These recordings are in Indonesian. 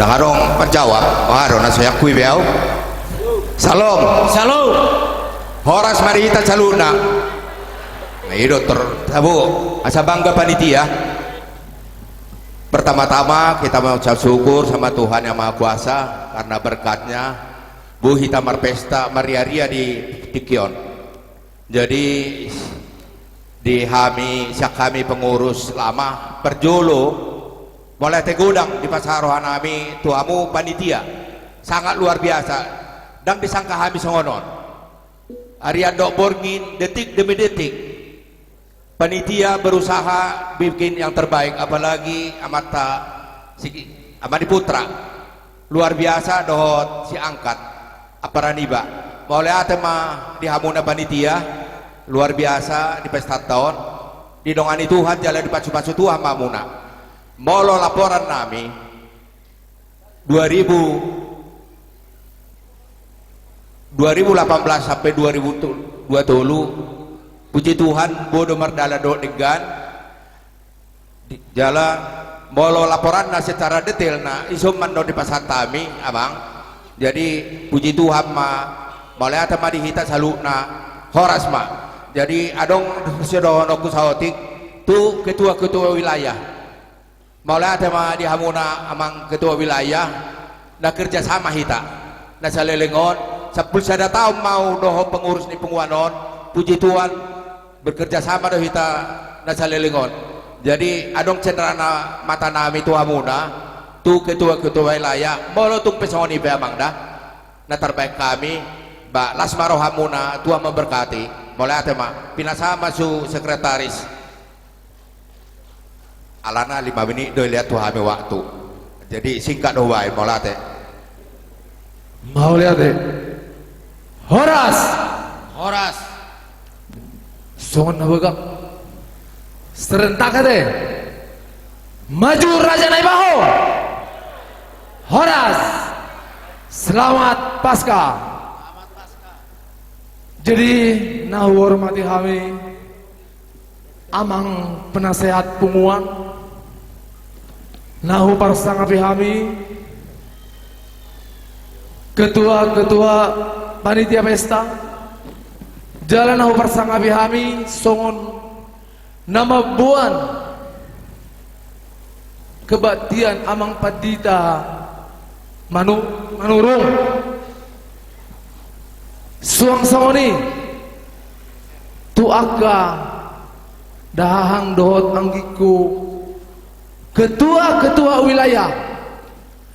Daharong penjawab, harong saya kui beau. Salam. Salam. Horas mari kita caluna. Ini dokter tabu asa bangga panitia. Pertama-tama kita mengucap syukur sama Tuhan Yang Maha Kuasa karena berkatnya Bu Hita Marpesta Maria-ria di Kion. Jadi di kami pengurus lama perjolo mulai tegudang di pasar rohanami tuamu panitia sangat luar biasa dan disangka kami songonon Arya dok borgin detik demi detik panitia berusaha bikin yang terbaik, apalagi amata Amadi Putra luar biasa dohot si angkat aparaniba mulai atema di hamuna panitia luar biasa di pesta tahun didongani Tuhan jalan di pacu-pacu Tuhan mamuna molo laporan nami 2018 sampai 2020 puji Tuhan bodo merdala do degan jalan molo laporan na secara detail na isum mando di pasar tami abang jadi puji Tuhan mulai atema dihita saluna horas jadi adong sedono kusaotik tu ketua-ketua wilayah mulai atema di hamuna amang ketua wilayah na kerja sama hita na salelengon sepul sada tahun mau doho pengurus ni penguanon puji Tuhan bekerja sama doh hita na salelengon jadi adong cenderana mata nami tu hamuna tu ketua-ketua wilayah molo tung pesoni be amang dah na terbaik kami Mbak Lasmaro hamuna Tuhan memberkati mulai atema pinasama su sekretaris alana 5 menit do lihat Tuhan waktu jadi singkat do wae mulai ate mau lihat deh Horas songon nabaga serentak deh maju Raja Naibaho Horas selamat Pasca. Jadi nah hormati kami amang penasehat punguan nahu parsangapi kami ketua-ketua panitia pesta jalan nahu parsangapi kami songon nama buan kebaktian amang padita manurung suang songoni tu aga dahang dohot anggiku ketua-ketua wilayah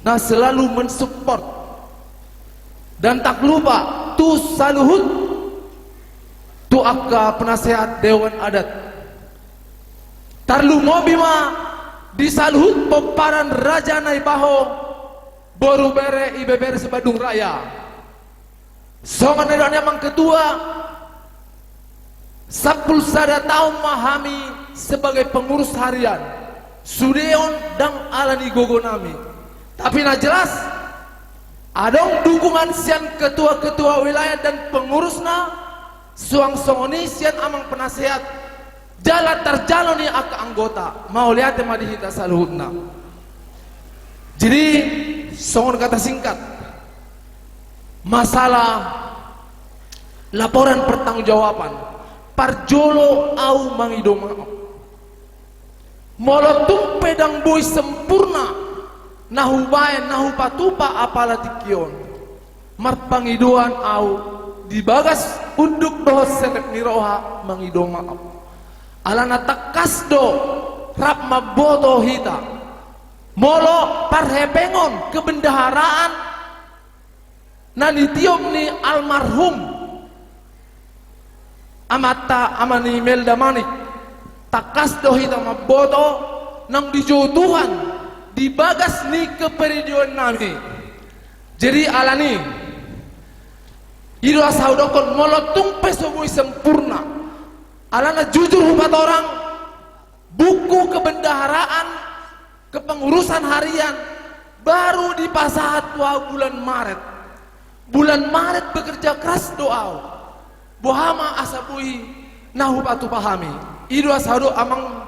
nah selalu mensupport dan tak lupa tu saluhut tu aga penasehat Dewan Adat tarlu mobima di saluhut peparan Raja Naibaho boru bere ibeber sebadung raya songan edan yang ketua sapul sada tahun mahami sebagai pengurus harian Sudeon dan alani gogonami tapi na jelas adong dukungan sian ketua-ketua wilayah dan pengurusna suang songoni sian amang penasehat jalan terjalani aka anggota mau lihat tema dihita saluhutna jadi songon kata singkat masalah laporan pertanggungjawaban parjolo au mangidoma molotung pedang boy sempurna nahu baen nahu patupa apalati kion marpangidoan au dibagas unduk doh selek niroha mangidoma alana takasdo rap maboto hita molo parhepengon kebendaharaan nani tiop ni almarhum amata amani Melda Manik takas dohita maboto nang dijotuhan dibagas ni keperidion nami jadi alani ido asaudokon molotung pesobui sempurna alana jujur hubat orang buku kebendaharaan kepengurusan harian baru dipasahat bulan Maret bekerja keras doa bohama asabui nahu patu pahami idu asadu amang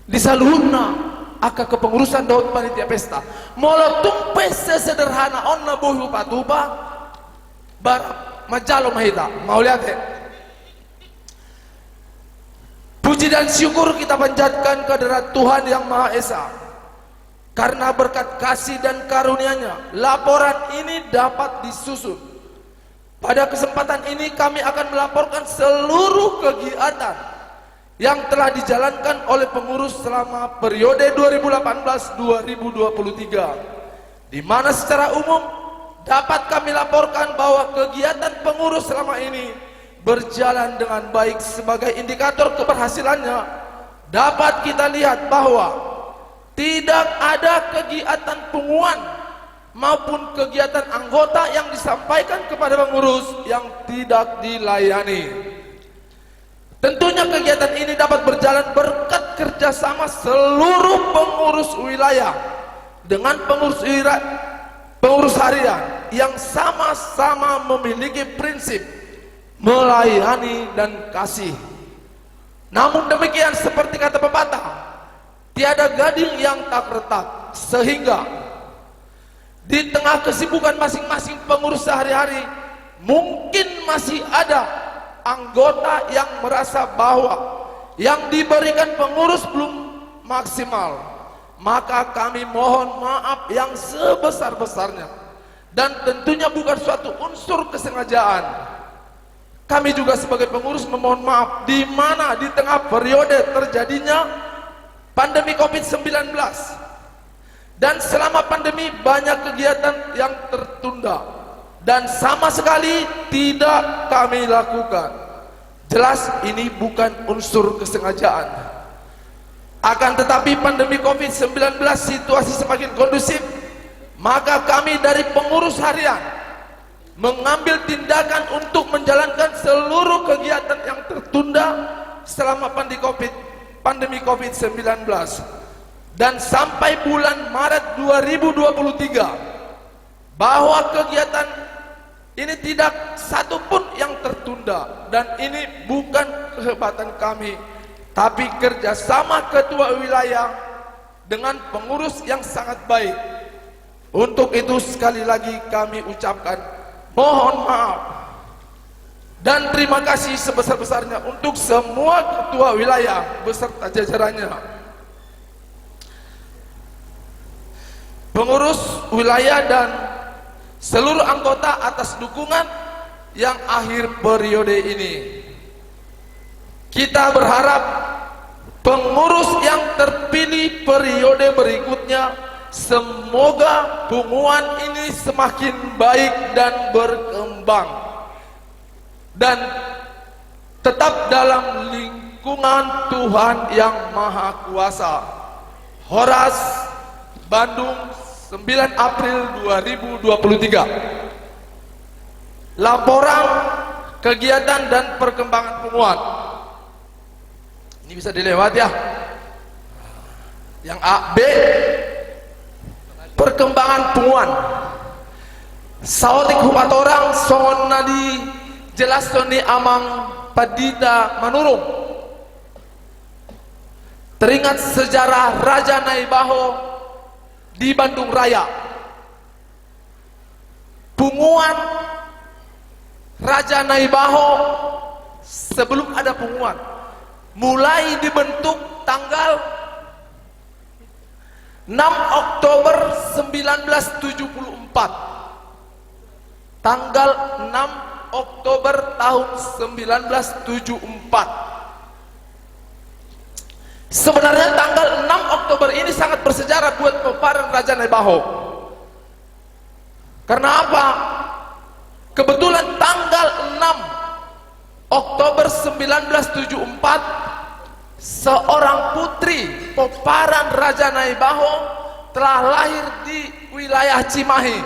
disaluhna aka kepengurusan daun panitia pesta molo tumpe sesederhana onna bohu patuba bar majalo mahita. Mau lihat ya? Puji dan syukur kita panjatkan kehadirat Tuhan Yang Maha Esa, karena berkat kasih dan karunia-Nya laporan ini dapat disusun. Pada kesempatan ini kami akan melaporkan seluruh kegiatan yang telah dijalankan oleh pengurus selama periode 2018-2023, di mana secara umum dapat kami laporkan bahwa kegiatan pengurus selama ini berjalan dengan baik. Sebagai indikator keberhasilannya dapat kita lihat bahwa tidak ada kegiatan punguan maupun kegiatan anggota yang disampaikan kepada pengurus yang tidak dilayani. Tentunya kegiatan ini dapat berjalan berkat kerjasama seluruh pengurus wilayah dengan pengurus harian yang sama-sama memiliki prinsip melayani dan kasih. Namun demikian, seperti kata pepatah, tiada gading yang tak retak, sehingga di tengah kesibukan masing-masing pengurus sehari-hari mungkin masih ada anggota yang merasa bahwa yang diberikan pengurus belum maksimal. Maka kami mohon maaf yang sebesar-besarnya, dan tentunya bukan suatu unsur kesengajaan. Kami juga sebagai pengurus memohon maaf di mana di tengah periode terjadinya pandemi COVID-19 dan selama pandemi banyak kegiatan yang tertunda dan sama sekali tidak kami lakukan. Jelas ini bukan unsur kesengajaan. Akan tetapi pandemi COVID-19 situasi semakin kondusif, maka kami dari pengurus harian mengambil tindakan untuk menjalankan seluruh kegiatan yang tertunda selama pandemi COVID-19, dan sampai bulan Maret 2023 bahwa kegiatan ini tidak satu pun yang tertunda. Dan ini bukan kehebatan kami, tapi kerjasama ketua wilayah dengan pengurus yang sangat baik. Untuk itu sekali lagi kami ucapkan mohon maaf dan terima kasih sebesar-besarnya untuk semua ketua wilayah beserta jajarannya, pengurus wilayah dan seluruh anggota atas dukungan yang akhir periode ini. Kita berharap pengurus yang terpilih periode berikutnya semoga punguan ini semakin baik dan berkembang dan tetap dalam lingkungan Tuhan Yang Maha Kuasa. Horas, Bandung, 9 April 2023. Laporan kegiatan dan perkembangan punguan. Ini bisa dilewat ya. Yang A, B, perkembangan punguan. Saotik hupatorang songon nadi jelas ni amang padita manurung. Teringat sejarah Raja Naibaho di Bandung Raya. Punguan Raja Naibaho sebelum ada punguan mulai dibentuk tanggal 6 Oktober 1974. Tanggal 6 Oktober tahun 1974. Sebenarnya tanggal 6 Oktober ini sangat bersejarah buat peparan Raja Naibaho. Karena apa? Kebetulan tanggal 6 Oktober 1974 seorang putri peparan Raja Naibaho telah lahir di wilayah Cimahi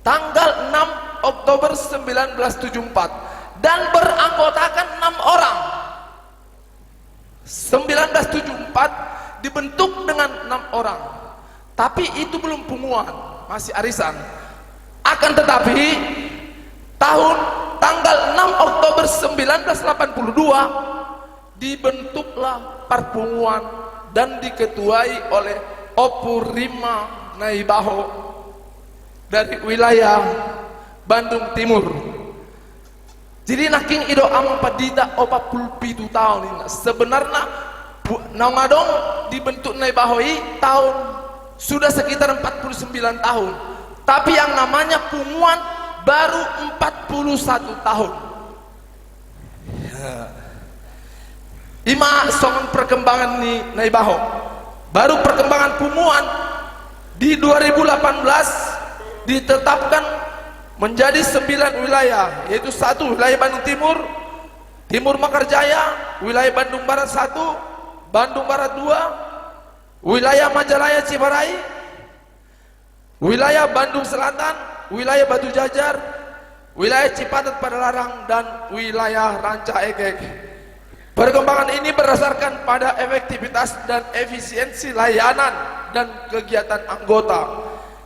tanggal 6 Oktober 1974 dan beranggotakan 6 orang. 1974 dibentuk dengan 6 orang, tapi itu belum punguan, masih arisan. Akan tetapi tanggal 6 Oktober 1982 dibentuklah perpunguan dan diketuai oleh Opu Rima Naibaho dari wilayah Bandung Timur. Jadi naking ido amang padida 47 tahun ini. Sebenarnya Naungadong dibentuk Naibahoi tahun sudah sekitar 49 tahun. Tapi yang namanya Punguan baru 41 tahun. Ima songon perkembangan ni Naibaho. Baru perkembangan Punguan di 2018 ditetapkan menjadi 9 wilayah, yaitu 1 wilayah Bandung Timur, Timur Mekarjaya, wilayah Bandung Barat 1, Bandung Barat 2, wilayah Majalaya Ciparai, wilayah Bandung Selatan, wilayah Batu Jajar, wilayah Cipatat Padalarang, dan wilayah Ranca Ekek. Perkembangan ini berdasarkan pada efektivitas dan efisiensi layanan dan kegiatan anggota,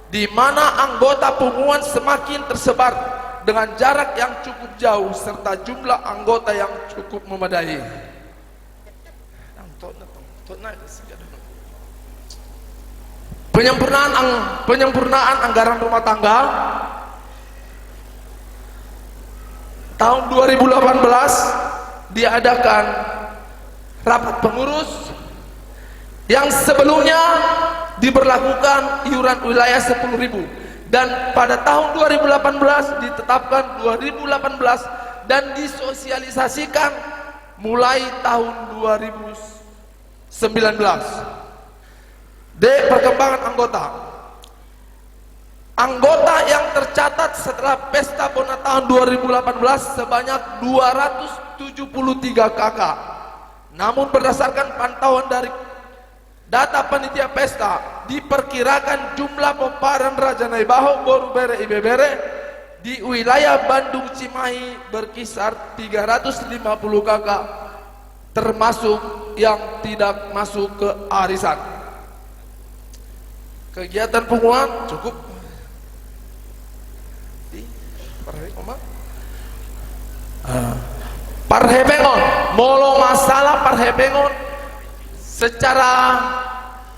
di mana anggota Punguan semakin tersebar dengan jarak yang cukup jauh serta jumlah anggota yang cukup memadai. Penyempurnaan anggaran rumah tangga tahun 2018 diadakan rapat pengurus yang sebelumnya diberlakukan iuran wilayah 10.000 dan pada tahun 2018 ditetapkan 2018 dan disosialisasikan mulai tahun 2019. Perkembangan anggota yang tercatat setelah pesta Bona tahun 2018 sebanyak 273 kakak. Namun berdasarkan pantauan dari data panitia pesta, diperkirakan jumlah pemparan Raja Naibaho Borubere Ibebere di wilayah Bandung Cimahi berkisar 350 kakak, termasuk yang tidak masuk ke arisan. Kegiatan Punguan cukup Parhebengon, molo masalah Parhebengon secara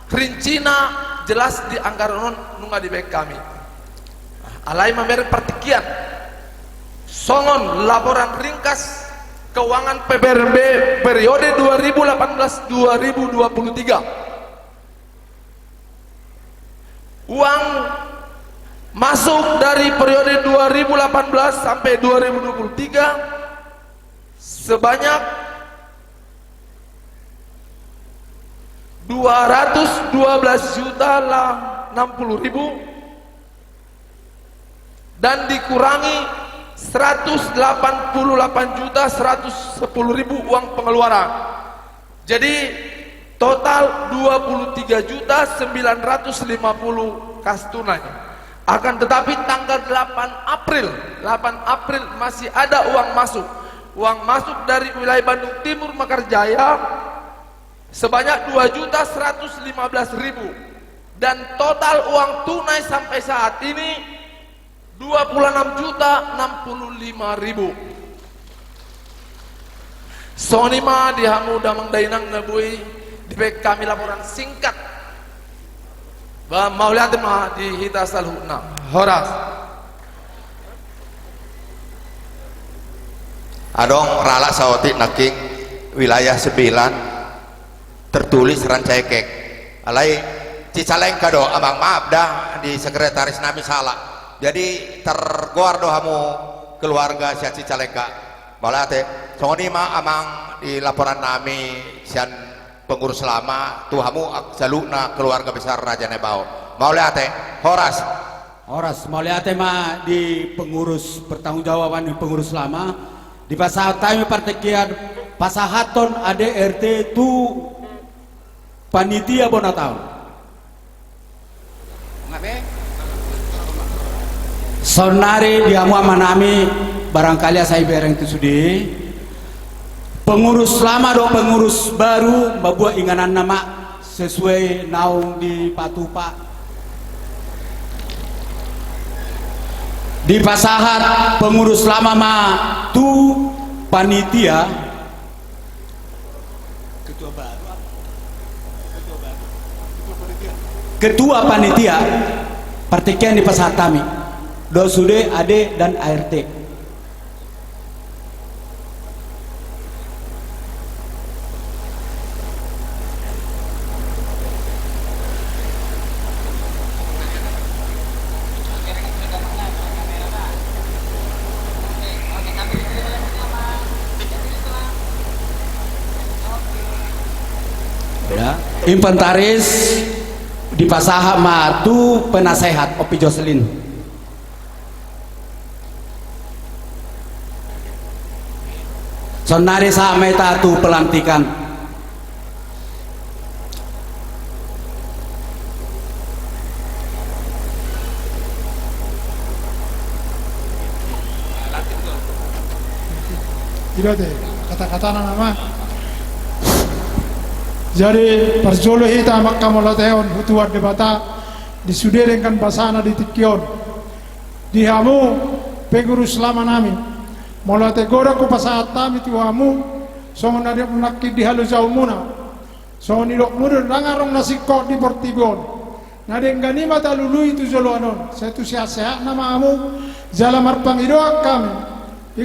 rincina jelas di anggaran nunga di baik kami. Alai memberi pertikian songon laporan ringkas keuangan PBRB periode 2018-2023. Uang masuk dari periode 2018 sampai 2023 sebanyak 212.060.000 dan dikurangi 188.110.000 uang pengeluaran. Jadi total 23.950 kas tunai. Akan tetapi tanggal 8 April masih ada uang masuk. Uang masuk dari wilayah Bandung Timur Mekarjaya sebanyak 2.115.000 dan total uang tunai sampai saat ini 26.065.000. Sonima dihamu damang dainang nabui di baik kami laporan singkat mau lihat mah di hita salhuna horas adong rala sawati naking wilayah 9 tertulis Ranca Ekek alai Cicalengka do abang maaf dah di sekretaris nami salah jadi tergoar do hamu keluarga si Cicalengka malah teh songoni mah amang di laporan nami sian pengurus lama tuhamu saluna keluarga besar Raja Naibaho mau lihat horas mau lihat mah di pengurus pertanggungjawaban di pengurus lama di pasal kami partekian pasahaton ADRT tu panitia bona tahun sonari diamu amanami barangkali saya bereng itu sudi pengurus lama do pengurus baru membuat inganan nama sesuai naung di patupa di pasahat pengurus lama mah tu panitia ketua baru ketua panitia pertikaian di Pasar Tami, Dosude, Ade, dan ART. Inventaris di Pasaha Matu penasehat Opi Jocelyn. Sonari sameta tu pelantikan. Tidak deh, kata-kata nama. Jadi perjolo hita makka molateon hutuar debata disudirengkan basana di Tikion dihamu pengurus lama nami molate gora ko pasaat tami tuamu songon ada menakid di halu jauh muna songon ilok mudur rangarong nasikot di Portibon nadeng gani mata lului tu jolo anon setu sehat nama amu jalan marpang idoak kami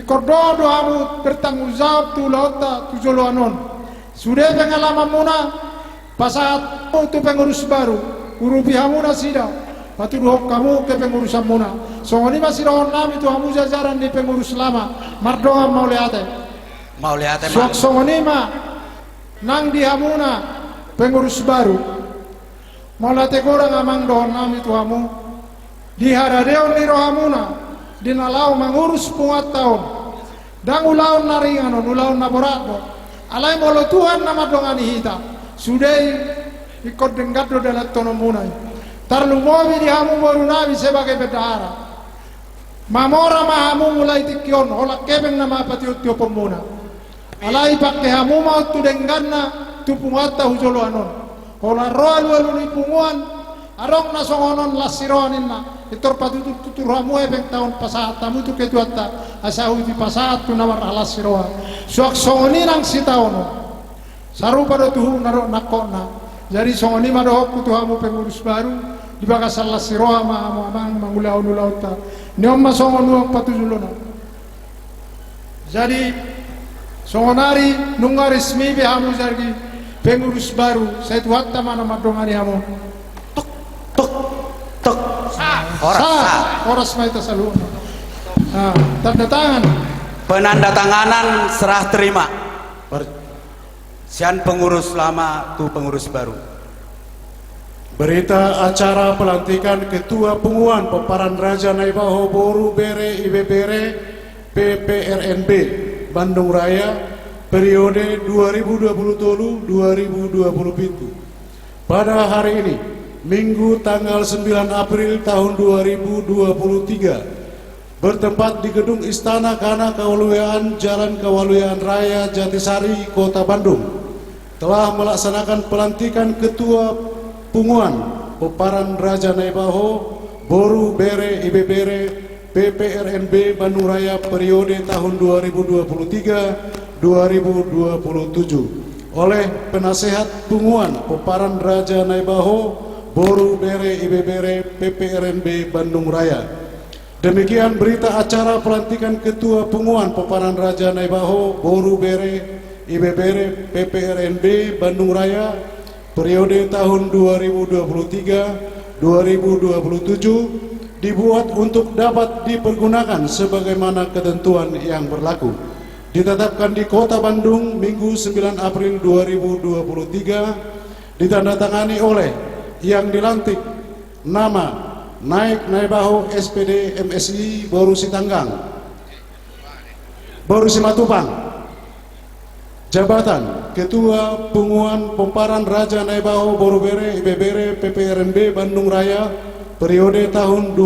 ikordo doamu bertanggung jawab tu lauta tu jolo anon. Sudah pengalaman muna pasaat itu pengurus baru urubiha muna sida patu dohok kamu ke pengurusan muna songoni masih rohon nami itu kamu jajaran di pengurus lama mardoa mau lihat songoni mah nang dihamuna pengurus baru mau lihat orang amang dohon nami itu kamu diharadeon di rohamuna dinalau mengurus pungat tahun dan ulaun naringan ulaun naborato alai molo Tuhan nama dongani hita sudah ikut denggat do dalam tonomunai tarlu mobi dihamu baru nabi sebagai bendahara mamora mahamu mulai Tikion holak kebeng nama patio tio pemuna alai pakai hamu mau tu dengganna tu pungata hujolo anon hola roa lu ni punguan arong nasongonon lasironinna itor patu tutur hamu ebeng tahun pasaat tamu tu ketuata asahu di pasaat tu nawar lasiroa suak songoni nang si tahun saru pada tuhu naro nakona jadi songoni madohok tu hamu pengurus baru di bakasal lasiroa ma amang mangulau nulauta niom masongon nuang patu julona jadi songonari nunga resmi be hamu jadi pengurus baru saya tuhatta mana madongani hamu Horas maita salu. Tanda tangan. Penandatanganan serah terima. Sian pengurus lama tu pengurus baru. Berita acara pelantikan Ketua Penguan Peparan Raja Naibaho Boru Bere IBBere PPRNB Bandung Raya periode 2020-2027. Pada hari ini Minggu tanggal 9 April tahun 2023 bertempat di Gedung Istana Kana Kawaluyan Jalan Kawaluyan Raya Jatisari Kota Bandung telah melaksanakan pelantikan Ketua Penguan Peparan Raja Naibaho Boru Bere IBBere PPRNB Bandung Raya periode tahun 2023-2027 oleh penasehat Penguan Peparan Raja Naibaho Boru Bere IBBere PPRNB Bandung Raya. Demikian berita acara pelantikan Ketua Penguan Peparan Raja Naibaho Boru Bere IBBere PPRNB Bandung Raya periode tahun 2023-2027 dibuat untuk dapat dipergunakan sebagaimana ketentuan yang berlaku. Ditetapkan di Kota Bandung Minggu 9 April 2023 ditandatangani oleh yang dilantik nama Naik Naibaho SPD MSI Boru Sitanggang Boru Simatupang. Jabatan Ketua Penguan Peparan Raja Naibaho Boru Bere IBBere PPRNB Bandung Raya periode tahun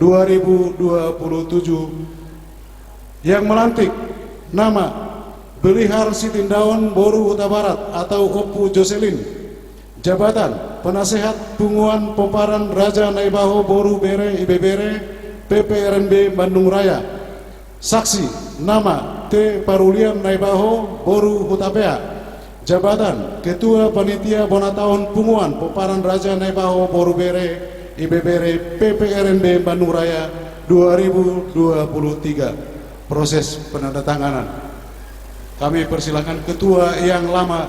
2023-2027 yang melantik nama Belihar Sitindaun Boru Huta Barat atau Opu Jocelyn. Jabatan Penasehat Penguan Peparan Raja Naibaho Boru Bere IBBere PPRNB Bandung Raya. Saksi nama T. Parulian Naibaho Boru Hutapea. Jabatan Ketua Panitia Bonataon Punguan Poparan Raja Nebaho Borubere IBBR PPRNB Bandung Raya 2023. Proses penandatanganan. Kami persilakan ketua yang lama,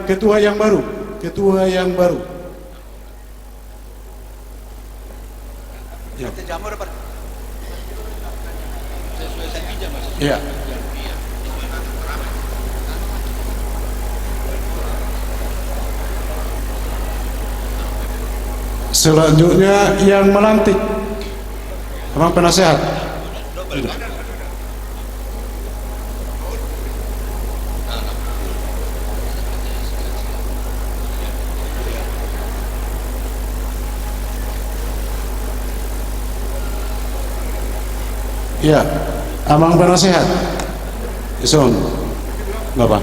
ketua yang baru. Ya. Selanjutnya yang melantik Abang Penasehat. Ya, Abang Penasehat. Isom, nggak apa.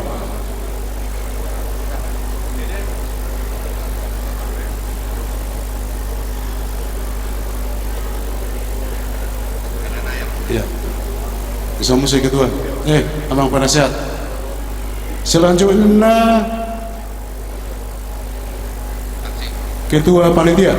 Ya, Isom musik ketua. Abang Penasehat. Selanjutnya Ketua Panitia.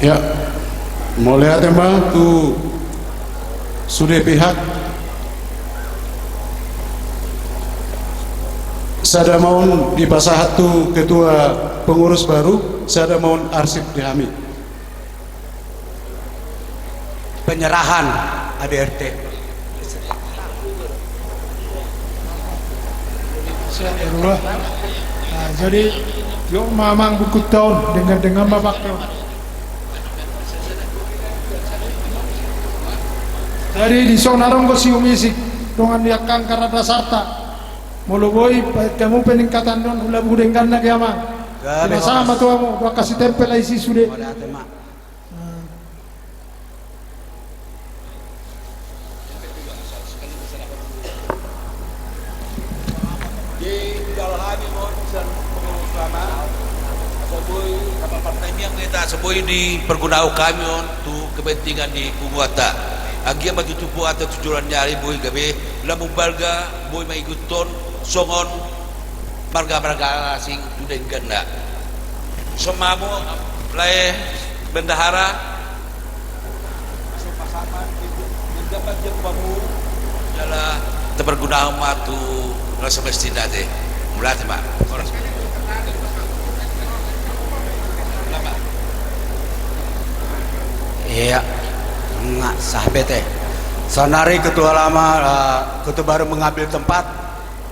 Ya, mau lihat emang tuh sudah pihak saya mau di pasahat tuh ketua pengurus baru, saya mau arsip dihami. Penyerahan ADRT. Nah, jadi yuk mamang buku tahun dengan bapak tahun. Dari di sonarong ko si umisik dongan yakang karada sarta muluboy kamu peningkatan non ulah budenggan na kaya mang sama tuh mo dua kasih tempel ay si sude di dalhami mo sa pengulama sebuah kapal partai yang kita sebuah di pergunaan kami untuk kepentingan di Kubuata. Agia matutupo atau tujuan nyari boy gabe lamu balga boy maiguton songon marga asing tudeng ganda semamu lae bendahara sama-sama dapat jepamu jala terperguna matu rasa mestina deh mulai Pak orang Iya. Nggak sahabat sonari ketua lama ketua baru mengambil tempat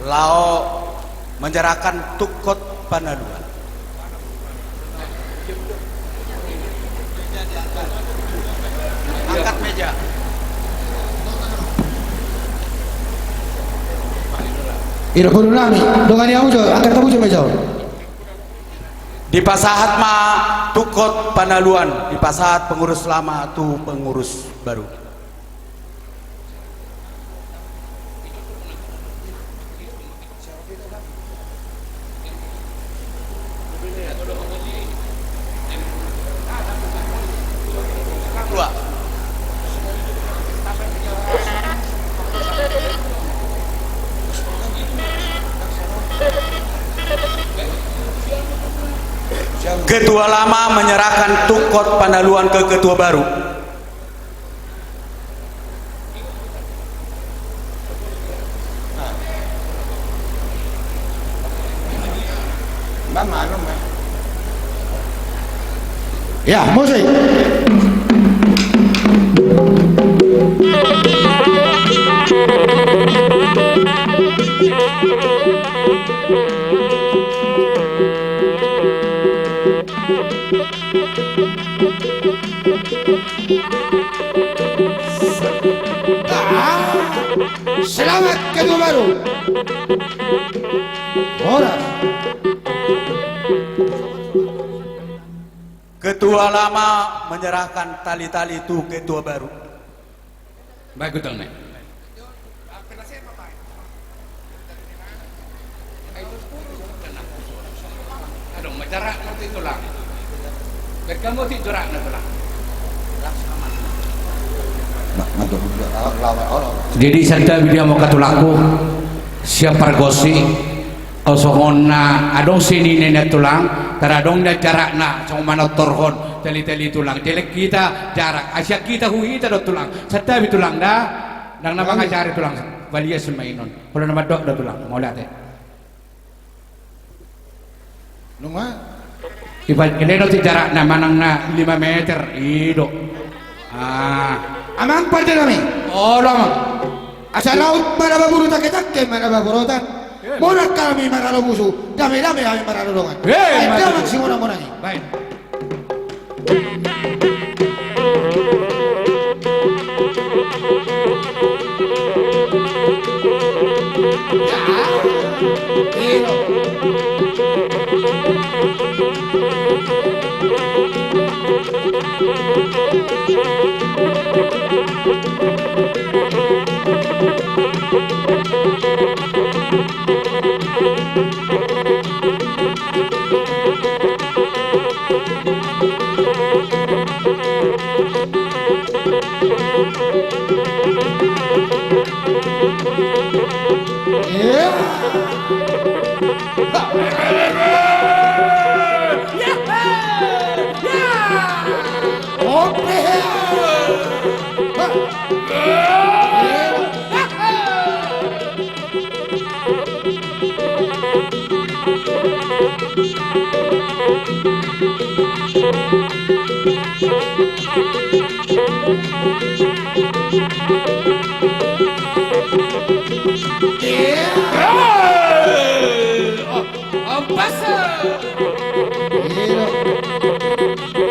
lao menyerahkan tukot panaduan. Angkat meja. Iro kudu nami dongan yang ujo angkat tamu meja. Di pasahat ma tukot panaluan, di pasahat pengurus lama tu pengurus baru. Ketua lama menyerahkan tukot pandaluan ke ketua baru. Ya, musik. Selamat ketua baru. Ora. Ketua lama menyerahkan tali-tali itu ketua baru. baik betul nih jarak nanti tulang. Kamu ti jarak na tulang. Jadi santa dia mau katulaku siapa gosi osongona adong sini nenek tulang taradong na jarak na sama mana torhon teli tulang jelek kita jarak asya kita hui do tulang santa tulang dah dang nama ngajari tulang balia semainon kalau nama dok dah tulang mau lihat Nunga ibarat ini nanti jarak na manang na 5 meter ido Amang parte kami. oh lama Asa laut marababurutan kita ke marababurutan. Monak kami maralabusu. Dami-dami kami maralulungan. Hey, Ay, damang si muna-munangi. baik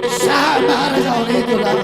Sama harus tahun itu lah.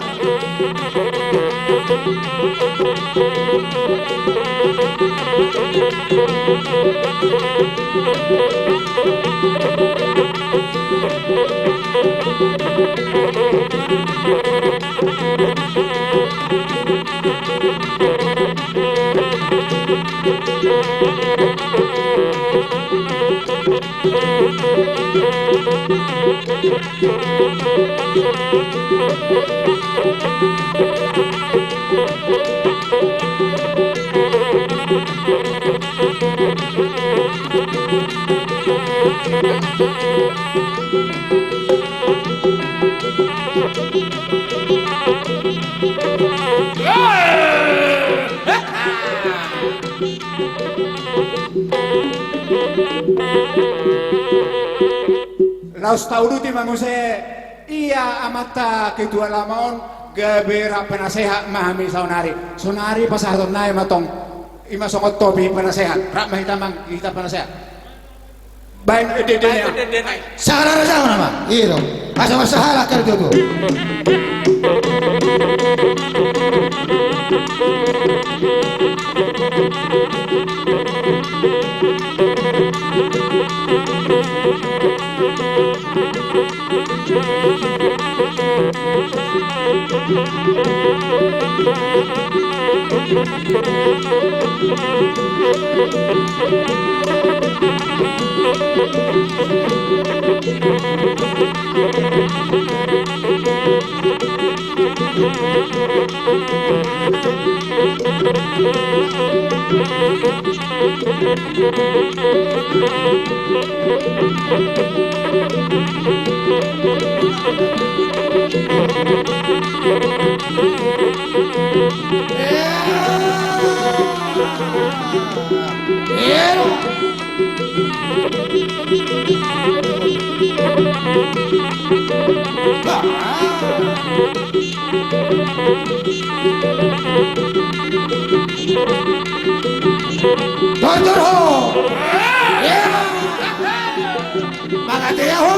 Laus tahu ti manguse iya amata kedua lamon gabera penasehat mahami sonari pasahton nai matong ima songot topi penasehat rak mahita mang kita penasehat bain dedenya Salah raja nama. Iya. Asa masalah kerja tu. Tonton ho. Makati ho.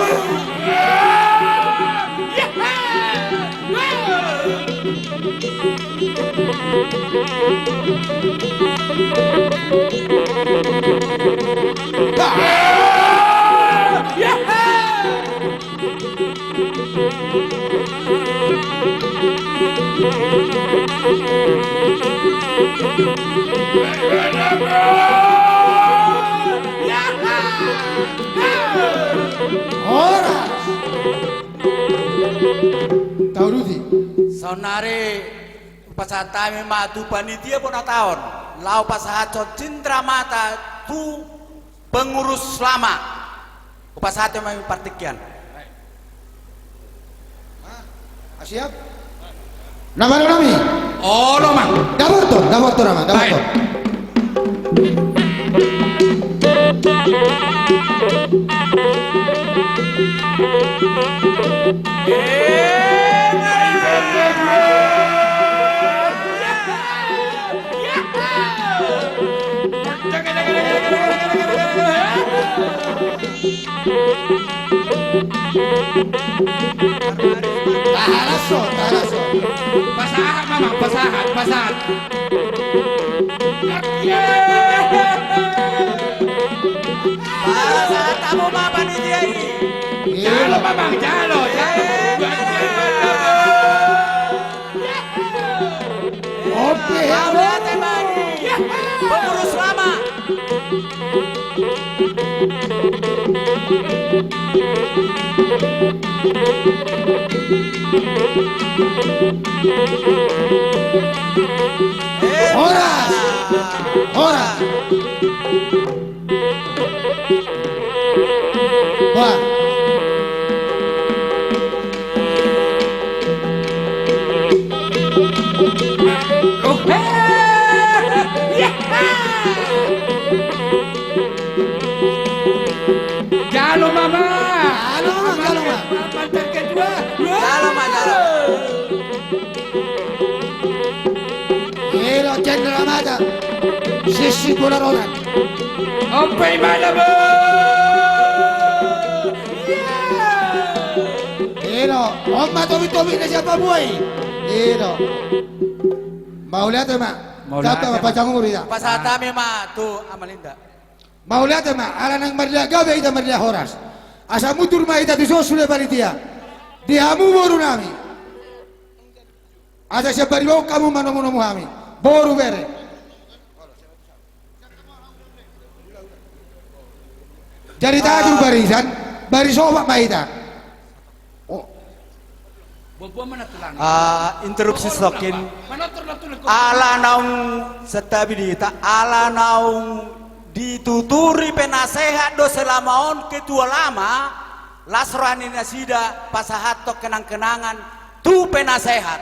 Horas. Tahu Ruti? Sonari pasatami matu panitia pun tahun. Lau pasahaco cindra mata tu pengurus lama. Pasatami kami partikian. Siap? Nama nami? Oh, lo mang. Damoto nama, damoto. Tahalaso. Pasahat mamang, pasahat. Pasahat kamu ma panitia ini. Jalo mamang, jalo. Oke, Mau temani. Pengurus lama. horas. Wah. Jalo mama. Jalo, Ma. Mantan kedua. Jalo ma jalo. Ero cendera mata. Sisi bola rodan. Ompai mana bu? Ero, omma tobi na siapa buai. Ero. Mau lihat ya, Mak? Mau lihat, Kata ya, Bapak Canggung Rida. Pasatami ma tu Amalinda. Mau lihat ya, Mak? Ala nang marlia gabe ita marlia horas. Asa mutur ma ita tuso sudah panitia. Dihamu boru nami. Asa siapa riwau kamu manomu kami. Boru bere. Jadi tadi barisan, barisowa ma ita. Bobo mana tulang? Interupsi stokin. Mana tulang? Ala naung stabilita, ala naung dituturi penasehat do selamaon ketua lama lasrani nasida pasahat to kenang-kenangan tu penasehat.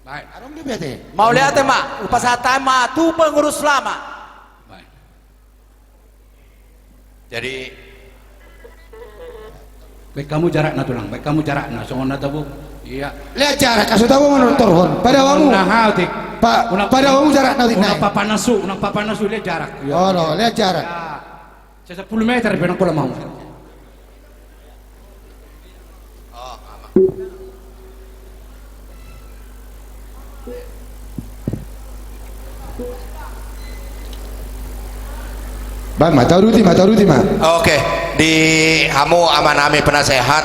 Baik. Arong di bete. Mau lihat ma, pasahat ma tu pengurus lama. Baik. Jadi Baik kamu jarak na tulang. Baik kamu jarak na. Songon na tabu. Iya. Lihat jarak, kasu tahu menurut torhon. Pada wamu. Nah, hautik. Pak, pada wamu jarak nanti Unang naik. papanasu lihat jarak. Ya. Oh no, lihat jarak. Ya. Sa 10 meter pinang ko mau. Bang, mata ruti, Ma. oke, di hamu amanami penasehat.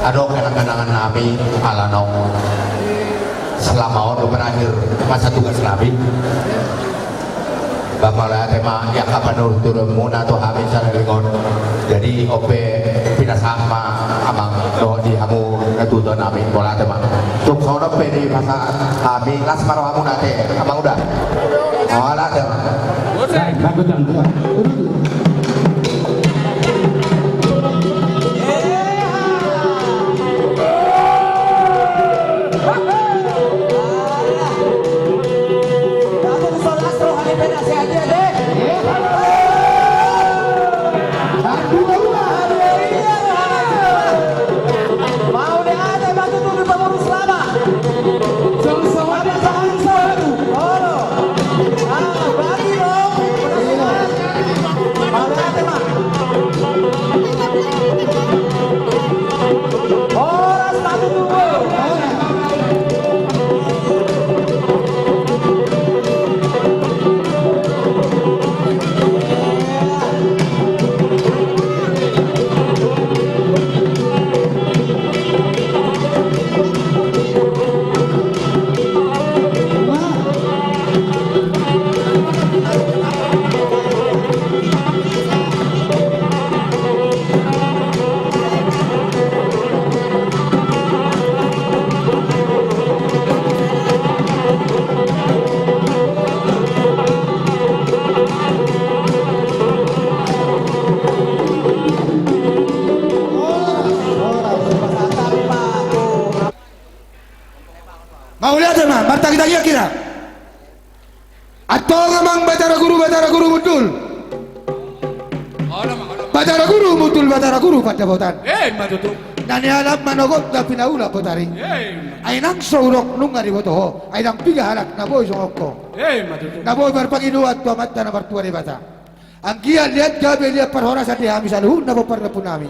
Aduh kenang-kenangan nami ala nong selama orang berakhir masa tugas nabi. Bapaklah tema yang kapan turun muna tuh kami sana lengon. Jadi ope pindah sama amang do di hamu natuto nami bola tema. Tuk sono pe di masa kami las maro hamu nate amang udah. Oh ala tema. Kau lihat mah, Marta kita kira. Atau memang Batara Guru betul. Batara Guru pada botan. Matutu. Nani alam manogot na pinaula potari. Ay nang saurok nung nga di botoho. Ay nang piga halak na boy songoko. Matutu. Na boy barpaginuat to matta na bartua di bata. Ang kian lihat gabe lihat parhora sa dihami sa luhun na bopar na punami.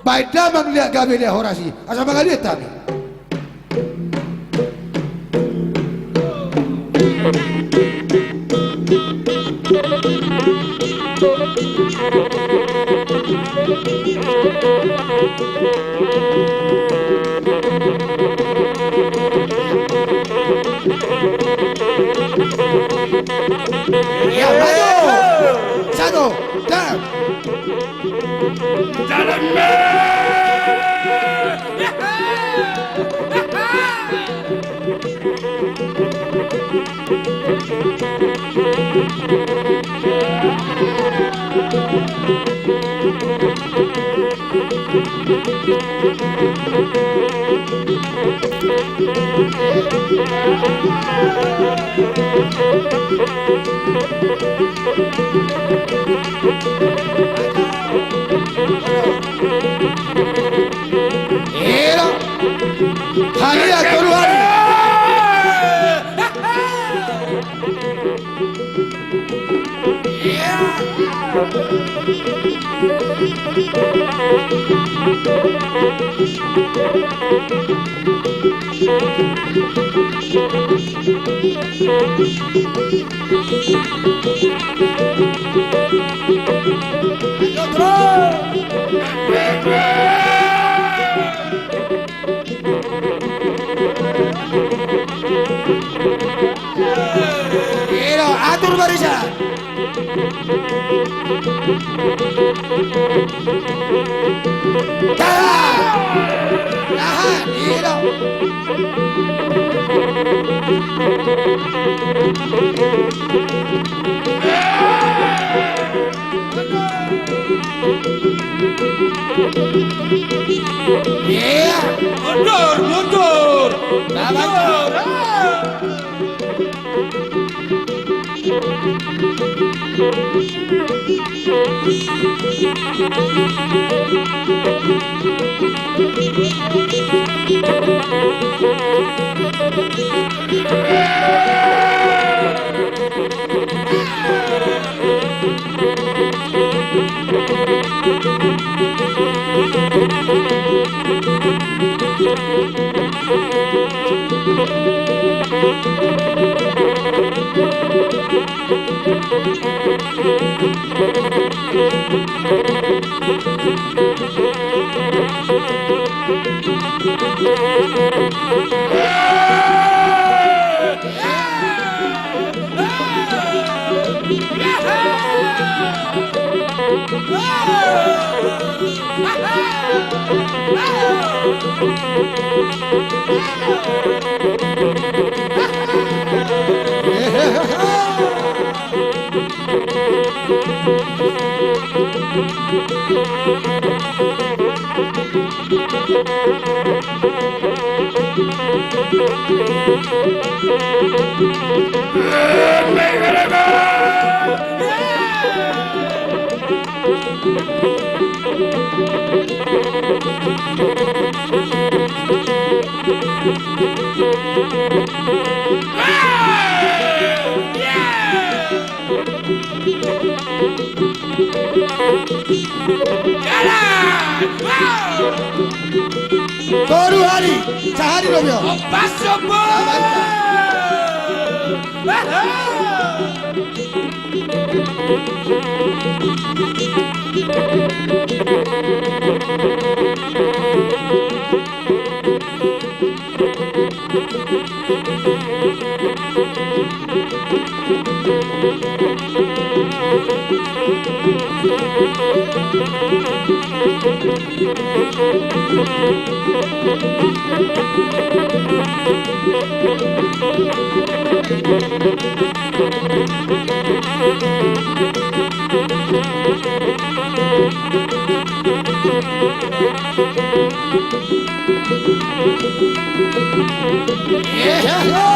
Baik damang lihat gabe lihat horasi. Asa mga lihat tami. Ya maju. Satu, dan. Ero. Hari atau hari. Ero, atur barisan. Tahan, ero. Iya. Mundur. Baru hari, sehari loh yo. Yeah.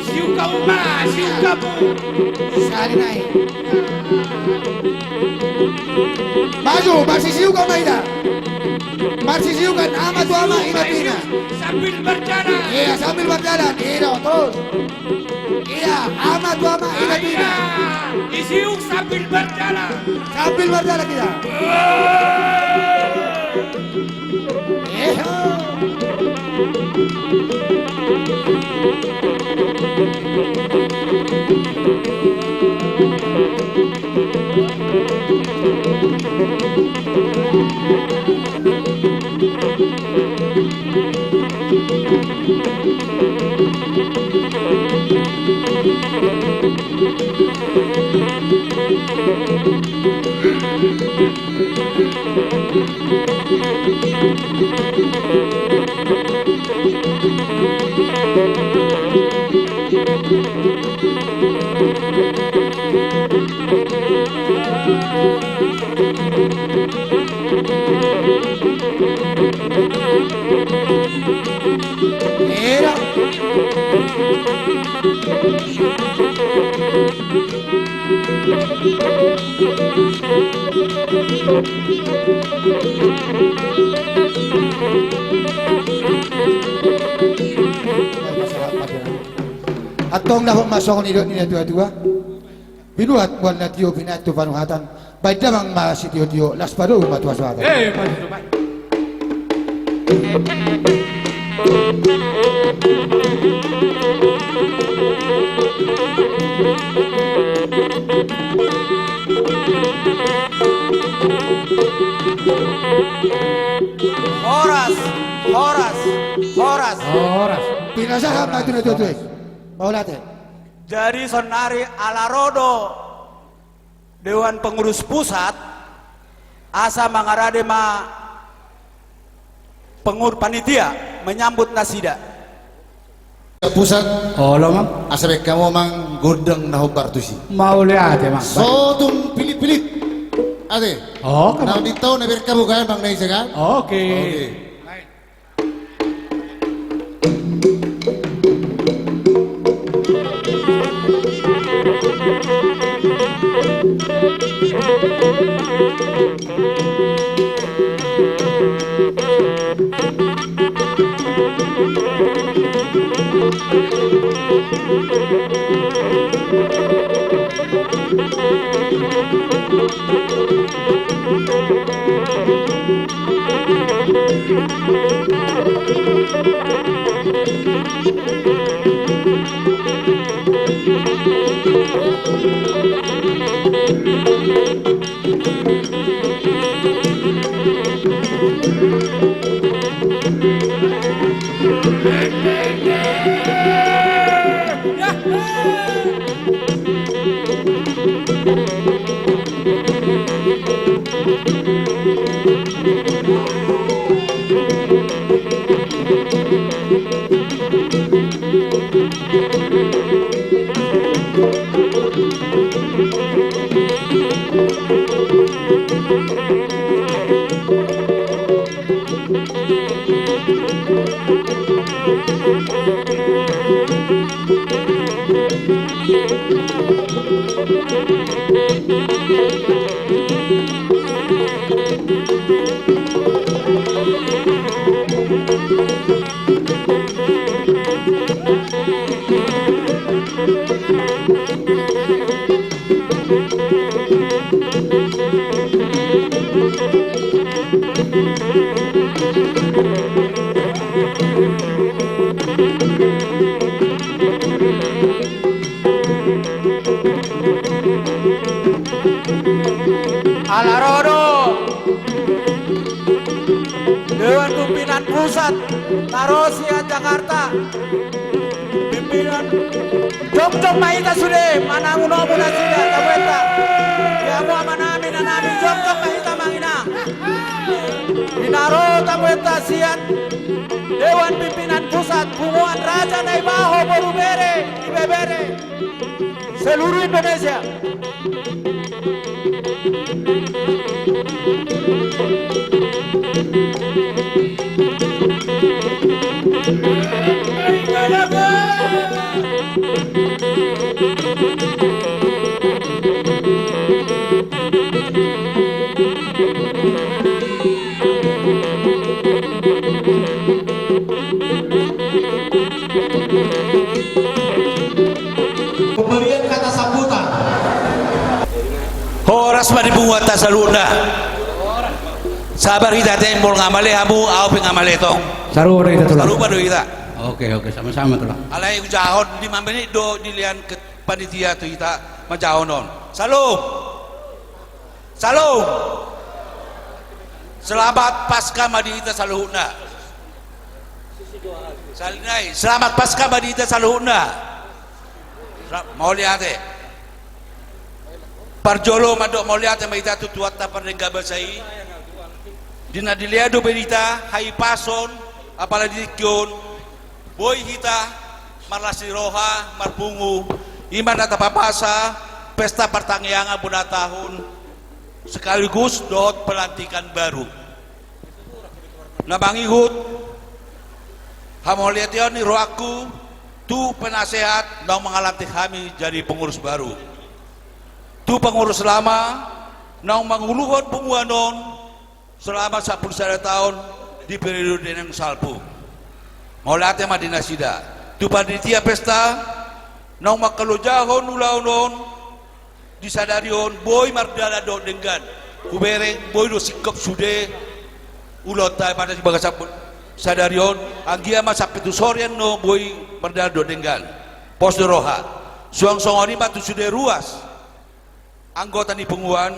Siu kamu mah, siu kamu. Sali naik. Maju, marsisiu kau maida. Marsisiu kan ama tu ama ina pina. Sambil berjalan. Iya, sambil berjalan. Iya, terus. Iya, ama tu ama ina pina. Isiuk sambil berjalan. Sambil berjalan kita. Iya. Era. Atong dah masuk ni tua-tua. Binuat buat natio binatu panuhatan. Baik damang masih tio las padu matua suatu. Maju baik. Horas. Pinasa apa tu tua-tua? Maulate. Jadi Sonari Alarodo Dewan Pengurus Pusat asa mangarade ma panitia menyambut nasida. Pusat Oh lo mang. asabek kamu mang godang nahobar tusi. Mau lihat ya mang. So tum pilit-pilit. Ade. Oh, Nah di tahun naber kamu kan bang Naisa kan? Oke. Alarodo Dewan Pimpinan Pusat Tarosia Jakarta Pimpinan Jom Mahita Sude Mana uno muna sida Tabeta Ya mu amanami nanami Jom Mahita Mangina Dinaro Tabeta Sian Dewan Pimpinan Pusat Punguan Raja Naibaho Borubere Ibebere Seluruh Indonesia. Pemberian kata sambutan. Horas madi bunguata saluna. Sabar kita tembol ngamale hamu au pengamale tong. Saru kita tulang. Saru pada kita. Oke sama-sama tulang. Alai ujahon 5 menit do dilian ke panitia tu kita majahonon. Salam. Salam. Selamat Paskah Madita Saluhuna. Salinai, selamat Paskah Madita Saluhuna. Mau lihat Parjolo madok mau lihat Madita tu tuat tapar dengan basai. Dina diliado berita hai pason apalagi kion boy kita marlasi roha marpungu iman data papasa pesta pertanggiangan bulan tahun sekaligus dot pelantikan baru nabang ikut hamoliat ni roaku tu penasehat nang mengalantik kami jadi pengurus baru tu pengurus lama nang menguluhon penguanon selama 10 tahun di periode yang salpu maulatnya Madinah Sida tu panitia pesta nang makalojahon ulaunon disadarion boy mardala do dengan kubereng boy do sikap sude ulota pada si bagasa sadarion anggia masa pitu sorian no boy mardala do dengan pos roha suang songoni batu sude ruas anggota di penguan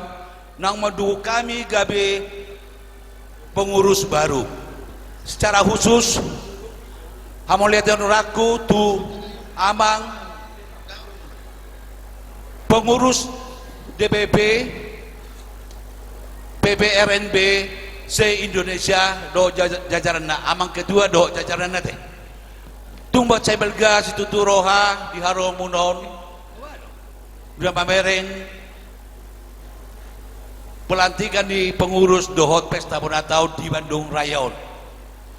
nang madu kami gabe pengurus baru secara khusus hamoliat raku tu amang pengurus DPP PPRNB se Indonesia do jajaran na amang kedua do jajaran na teh tumbat saya belga situ tu roha di haromunon udah pamereng pelantikan di pengurus dohot pesta bonatau di Bandung Rayon.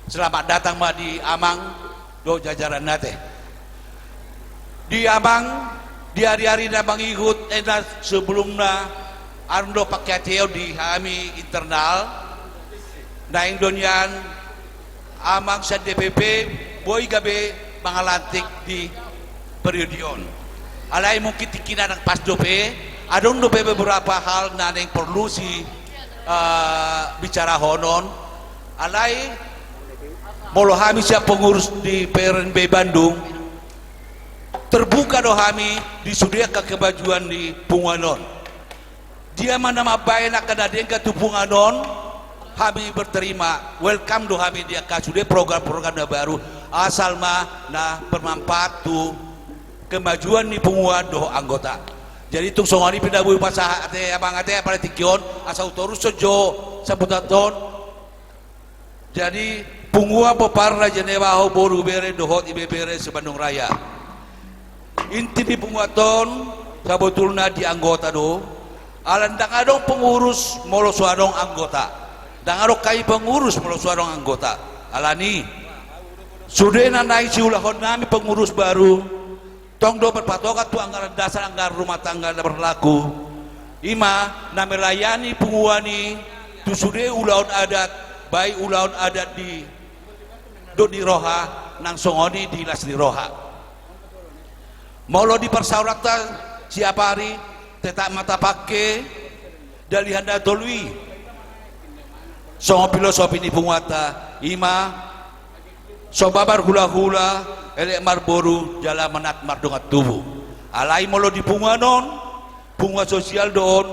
Selamat datang ma di Amang do jajaran nate. Di Amang di hari-hari nabang ikut sebelumnya ando pakai teo di kami internal naing donian Amang sa DPP boy gabe mangalantik di periodion. Alai mungkin tikina ng pas dope adong do beberapa hal na yang perlu si bicara honon alai molo kami siap pengurus di PRNB Bandung terbuka do kami disediakan kebajuan di Punganon dia mana mabayan akan ada yang ke Punganon kami berterima welcome do kami dia kasude program-program baru asal mah na bermanfaat tu kemajuan di Punguan do anggota. Jadi tung songoni pindabuhi pasah ate abang ate pada tikion asal torus sojo sabutaton. Jadi pungua peparna jenewaho boru bere dohot ibe bere sebandung raya. Inti di punguaton sabotulna di anggota do. Alan dang adong pengurus molo suadong anggota. Dang adong kai pengurus molo suadong anggota. Alani. Sudena naik si ulahon nami pengurus baru. tong do berpatokan tu anggaran dasar anggaran rumah tangga berlaku ima na melayani punguani tu sude ulaun adat baik ulaun adat di do di roha nang songoni di las di roha maulo di persauratan siapa hari tetak mata pakai dalihanda tolui songo filosofi ni punguata ima sobabar hula-hula elek marboru jala menat mardongat tubuh alai molo di punganon punga sosial doon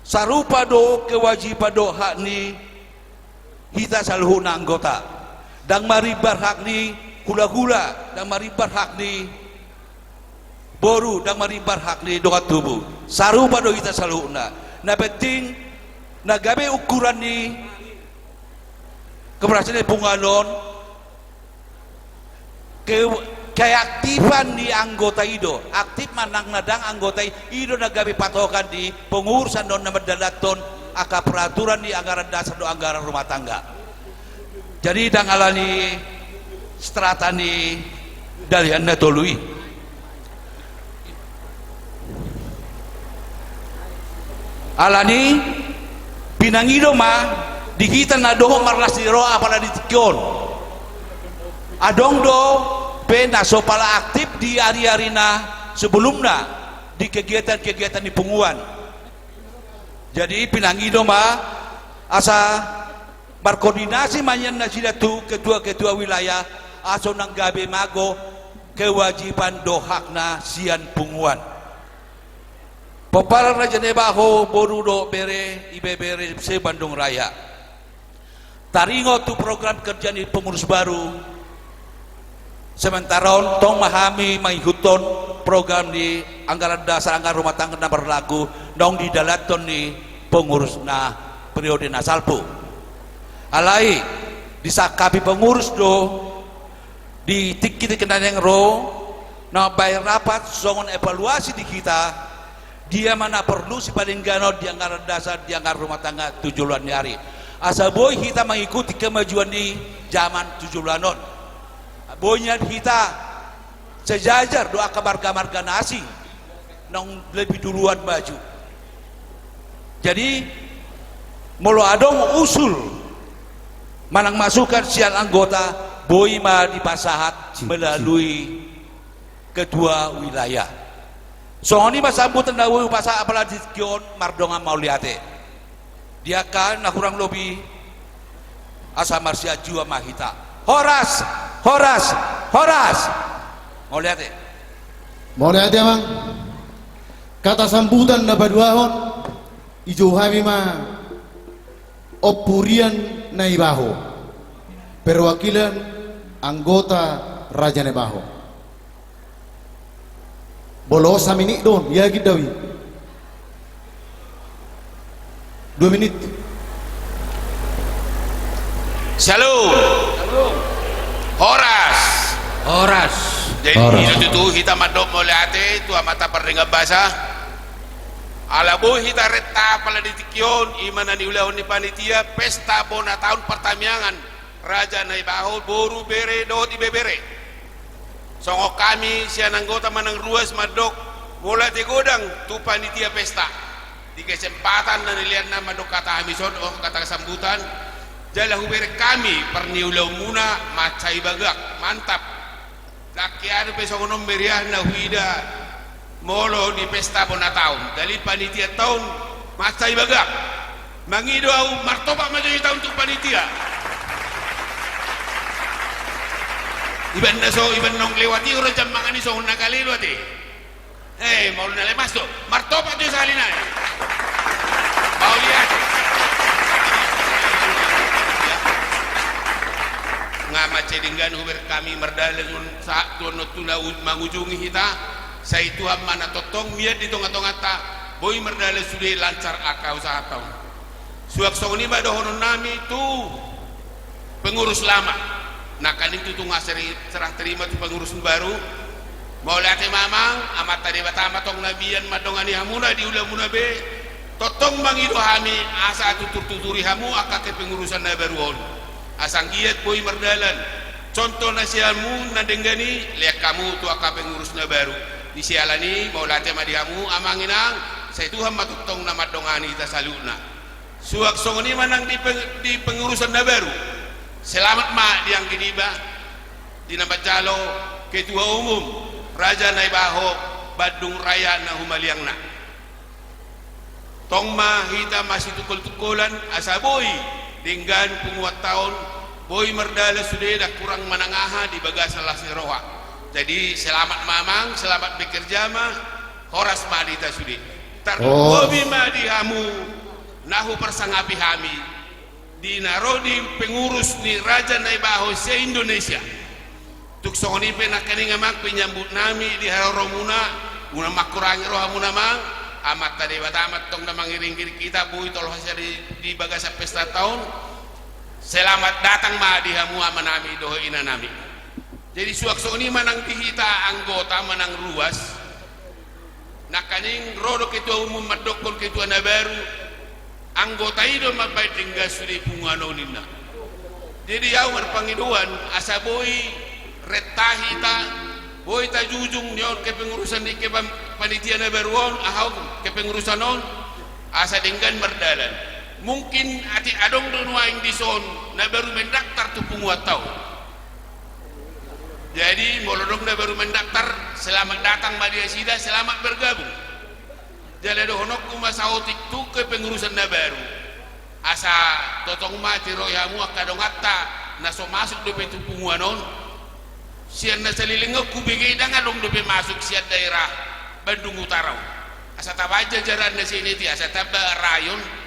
sarupa do kewajiban do hak ni kita saluhuna anggota dang maribar hak ni hula-hula dang maribar hak ni boru dang maribar hak ni dongat tubuh sarupa do kita saluhuna na penting na gabe ukuran ni keberhasilan punganon keaktifan di anggota ido aktif manang nadang anggota ido nagabi patokan di pengurusan don nama dalaton aka peraturan di anggaran dasar do anggaran rumah tangga jadi dangalani stratani dari anda tolui alani pinangido mah di kita nadoho marlas di roa pada di tikion adong do pena sopala aktif di hari-harina sebelumnya di kegiatan-kegiatan di punguan jadi pinangido mah asa berkoordinasi manyan nasidatu ketua-ketua wilayah aso nang gabe mago kewajiban dohakna sian punguan Popara Raja Nebaho boru do bere ibe bere se Bandung Raya taringo tu program kerja di pengurus baru sementara tong mahami mengikuton program di anggaran dasar anggaran rumah tangga na berlaku dong di dalaton ni pengurus na periode nasalpu alai disakapi pengurus do di tikit kenaneng ro na bayar rapat songon evaluasi di kita dia mana perlu si paling gano di anggaran dasar di anggaran rumah tangga 7 bulan hari asa boy kita mengikuti kemajuan di zaman 7 bulanon boynya kita sejajar doa kabar-kabar asing nong lebih duluan baju jadi molo adong usul manang masukan sial anggota boy ma dipasahat melalui ketua wilayah soalnya pas sambutan dawu pasah apalagi kion mardonga mauliate dia kan nak kurang lebih asa marsia jua mahita horas mau lihat mang kata sambutan na baduahon ijo hami ma opurian na ibaho perwakilan anggota Raja Nebaho bolos sa minit doon ya gidawi 2 menit Shalom Horas jadi itu kita madok mulai ate itu amata perdengar bahasa alabu kita reta pala di tikion imana ni ulahon ni panitia pesta bona tahun pertamiangan Raja Nebaho boru bere do di bebere songo kami sian anggota manang ruas madok mulai tegodang tu panitia pesta di kesempatan dan lihat nama dok kata hamison kata sambutan jalah ubere kami perniulau muna macai bagak mantap lakian pesongonom meriah na huida molo di pesta bona tahun dari panitia tahun macai bagak mangido au martoba maju tahun untuk panitia iban nong lewati orang jam mangani so nakali lewati mau nale masuk martoba tu salina mau lihat ngama cedinggan uber kami merdalengun saat tuan tuna mangujungi kita saya itu mana totong miat di tonga-tonga ta boy merdale sudah lancar akau usaha tahun suak soni bado honon nami tu pengurus lama nah kan itu tuh ngaseri serah terima tuh pengurus baru mau lihat mamang amat tadi batama tong nabian madongani hamuna di ulamuna be totong bangido hami asa tutur-tuturi hamu akak ke pengurusan na baru on asang giat boy merdalan contoh nasihamu nadengani lihat kamu tu akak pengurus na baru di sialani mau latih madiamu amanginang saya Tuhan matutong nama dongani ta saluna suak songoni manang di pengurusan na baru selamat ma diang giniba di nama jalo ketua umum Raja Naibaho Badung Raya na humaliang na tong ma hita masih tukul-tukulan asaboy dengan penguat tahun boy merdala sudah dah kurang menangaha di bagas salah siroha jadi selamat mamang selamat bekerja mah horas madita sudah tarbobi madihamu nahu persangapi hami di narodi pengurus ni Raja Naibaho se Indonesia tuk songoni penakani ngamak penyambut nami di haroromuna muna makurangi roha muna mang amat tadi batamat tong na mangiring kita bui tolong hasil di bagasa pesta tahun selamat datang ma di hamu amanami doho inanami jadi suak-suak ini manang dihita anggota manang ruas nakaning rodo ketua umum madokon ketua nabaru anggota itu mabait tinggal suri pungano nina jadi yau marpangiduan asa boy retahita boy ta jujung nyon kepengurusan di panitia nabaruon ahau kepengurusan on asa dengan merdalan mungkin ati adong dunua yang dison na baru mendaftar tu penguat tau jadi molodong na baru mendaftar selamat datang Madia Sida selamat bergabung jadi ada honok kumasautik tu kepengurusan na baru asa totong mati royamu akadong hatta naso masuk dope tu penguanon sian na salilingok kubigay na nga dong dope masuk sian daerah Bandung Utara asa tabaja jaran na sini ti asa taba rayon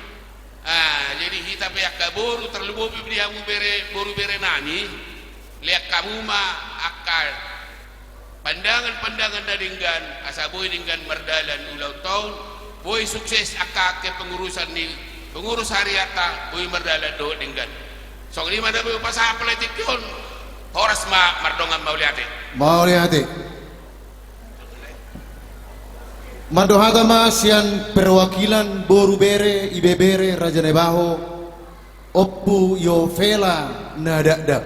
jadi kita pihak kabur terlebih dia baru bere nani lihat kamu mah akal pandangan daringgan asa boy dengan merdalan ulau tahun boy sukses akak ke pengurusan ni pengurus hariata boy merdalan do dengan sok lima ada boy pasah politik yon horas ma mardongan mau lihat Madohagama sian perwakilan Boru Bere, Ibebere, Raja Naibaho, Oppu Yovela Nadadab.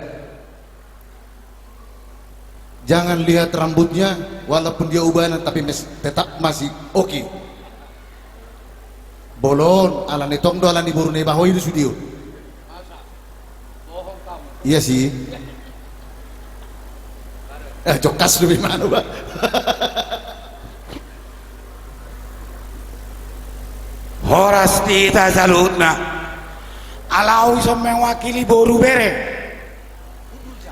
Jangan lihat rambutnya, walaupun dia ubanan tapi tetap masih oke. Bolon, alani tongdo, alani Boru Naibaho itu studio. Iya sih. Jokas lebih mana, Pak? Horas kita salutna alau iso mewakili Boru Bere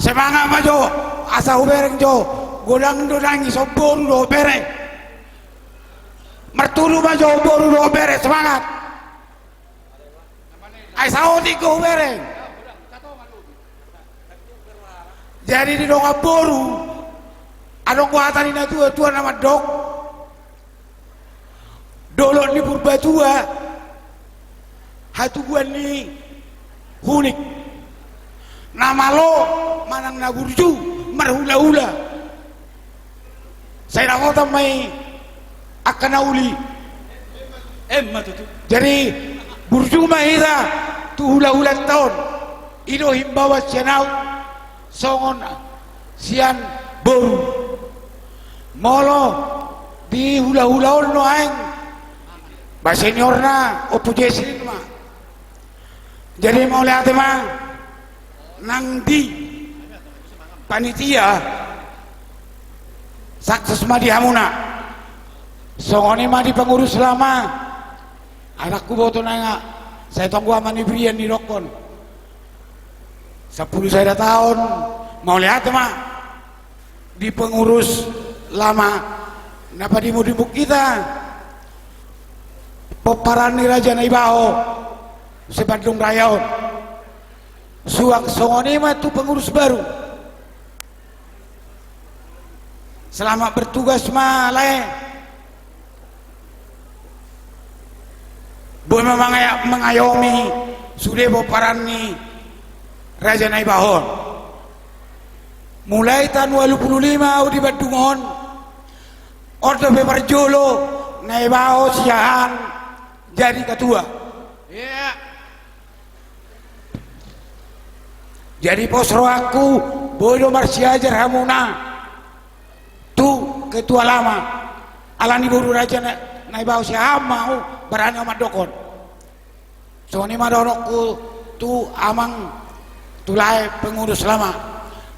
semangat majo asa ubereng jo godang dodang iso Boru do Bere mertulu majo Boru do Bere semangat ai saudi go Bere jadi di donga Boru adong kuatan ina tua nama dok dolok ni purbatua hatu gua ni hunik nama lo manang naburju marhula-hula saya nak kata mai akan nauli jadi burju mahira tu hula-hula tahun ino himbawa sianau songon sian Boru molo di hula-hula no aeng ba senior na opo jesin ma jadi mau lihat mah nang di panitia sukses ma di hamuna songoni ma di pengurus lama anakku boto nanga saya tunggu amani brian di rokon 10 saya tahun mau lihat mah di pengurus lama napa di mudimuk kita peparani Raja Naibaho se Bandung Raya suang songoni mah tu pengurus baru selamat bertugas mah lae boleh mengayomi sudah peparani Raja Naibaho mulai tahun 25 di Bandungon order Beparjolo Naibaho siahan jadi ketua jadi posro aku bodo marsiajar hamuna tu ketua lama alani buru raja naik bau siapa mau berani amat dokon soalnya madorokku tu amang tulai pengurus lama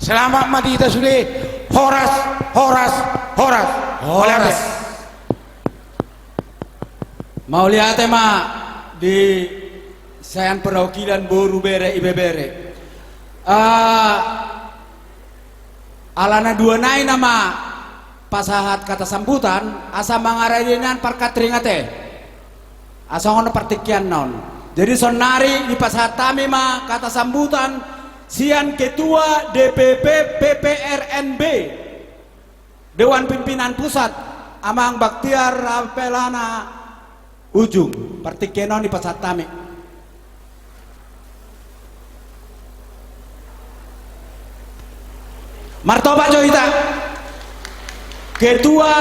selamat mati kita sudah horas mau lihat mak di sayan perwakilan boru bere ibe bere alana dua nai nama pasahat kata sambutan asa mangaradinan parkatringate asa ngono partikian non jadi sonari di pasahat tami ma kata sambutan sian ketua DPP PPRNB Dewan Pimpinan Pusat Amang Baktiar Rampelana ujung partikenon di pasahat tami Martoba Joita Ketua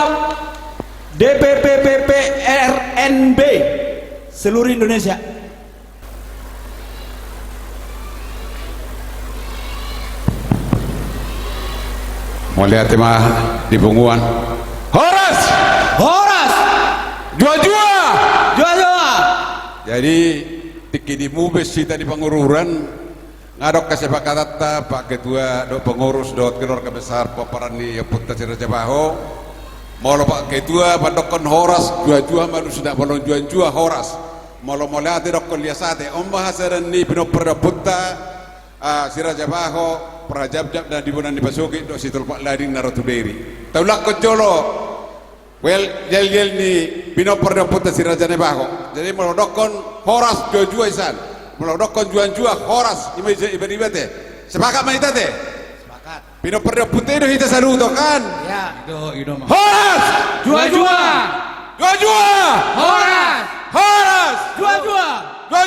DPP PPRNB seluruh Indonesia. Mau lihat mah di Bunguan. Horas, jua. Jadi tiki di mubes kita di pengururan ngadok kesepakatan Pak Ketua do pengurus do keluarga besar paparan di Putra Siraja Baho mau Pak Ketua pandokon horas jua malu sudah bolong jua horas mau lihat dokon liasate hasaran ni pinoperda Putra Siraja Baho prajab-jab dan dibunan dipasuki do situl Pak Lading narotuberi taulak kejolo jel ni pinoperda Putra Siraja Baho jadi mau dokon horas jua isan melodokkan jua horas ibadah teh sepakat mah kita teh sepakat pino perda putih itu kita saluto kan ya itu mah horas jua horas jua horas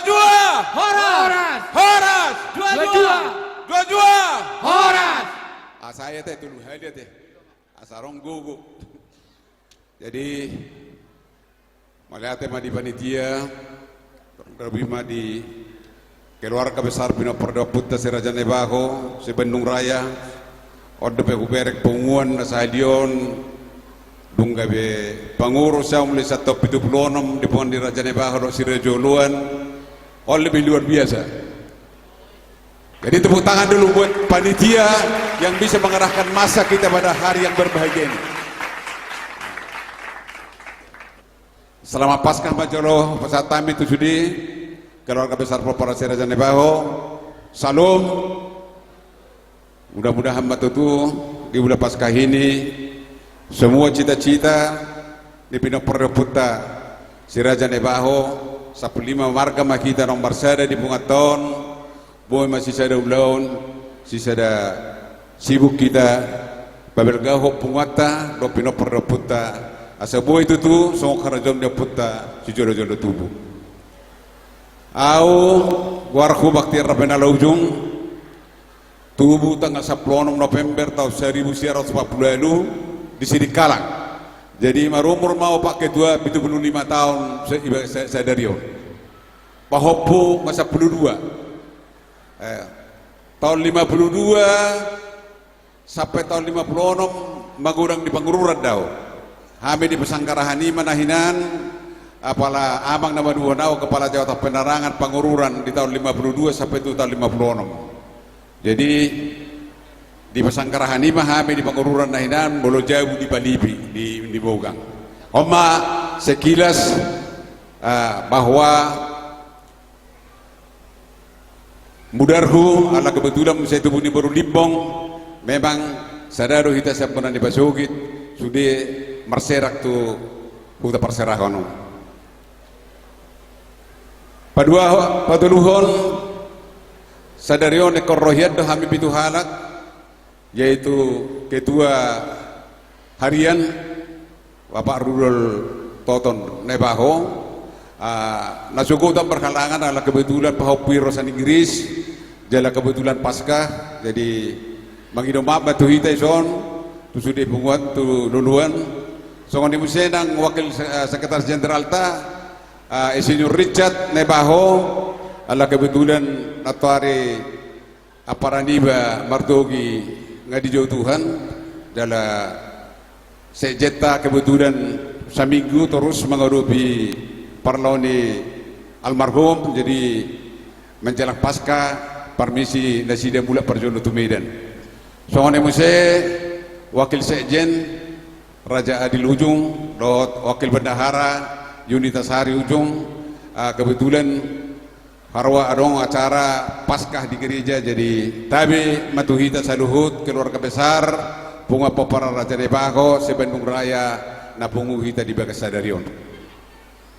jua horas saya teh dulu dia teh asarong gugu jadi melihat tema di panitia lebih mah di keluarga besar Pinoperda Putra Siraja Baho si Bandung Raya orde pe huberek penguan sahadion dungga be pengurus yang mulai 176 di pohon di Raja Baho do Sirajo Luan lebih luar biasa. Jadi tepuk tangan dulu buat panitia yang bisa mengarahkan masa kita pada hari yang berbahagia ini. Selamat Paskah Majolo Pasatami itu sudi keluarga besar Provinsi Siraja Baho. Salam. Mudah-mudahan matutu di bulan Paskah ini semua cita-cita di Pinoperda Putra Siraja Baho 15 marga makita nomor sada di bungaton boy masih sada ulaun sisada sibuk kita babelgaho pungata do Pinoperda Putra asa boy itu tu song karajon dia Putra si jodoh-jodoh tubuh au warku bakti Rabbana ujung tubuh tanggal 10 November tahun 1940 di sini Kalang. Jadi marumur mau Pak Ketua 75 tahun saya dario. Pak Hopo masa 52. Tahun 52 sampai tahun 56 magurang di Pangururan dau. Kami di Pesangkarahan manahinan apalah abang nama dua nau kepala jawatan penerangan Pangururan di tahun 52 sampai itu tahun 56. Jadi di Pesangkarahan kami di Pangururan nahinan bolo jauh di Balibi di Bogang. Oma sekilas bahwa mudarhu ala kebetulan saya tubuh di baru limbong memang sadaru kita siap pernah di Basugit sudah merserak tu huta perserahan padua patuluhon sadarion ekor rohiat do hami pitu halak yaitu ketua harian Bapak Rudol Toton Nebaho nasukutan berhalangan ala kebetulan Pak Hopi Rosan Inggris jala kebetulan Paskah jadi mangido maaf batu hita ison tu sudah bunguan tu luluan songon di musenang wakil sekretaris jenderal ta Insinyur Richard Nebaho ala kebetulan atuari aparaniba mardogi ngadi jauh Tuhan dalam sejeta kebetulan seminggu terus menghadapi parlauni almarhum, jadi menjelang pasca permisi nasida mula perjono tumedan soalnya muse wakil sekjen Raja Adil Ujung dot wakil bendahara Yunitasari Ujung, kebetulan harwa adong acara paskah di gereja, jadi tabi matuhita saluhut keluarga besar bunga popara Raja Nebaho sebandung raya napungu hita di Bagasadarion.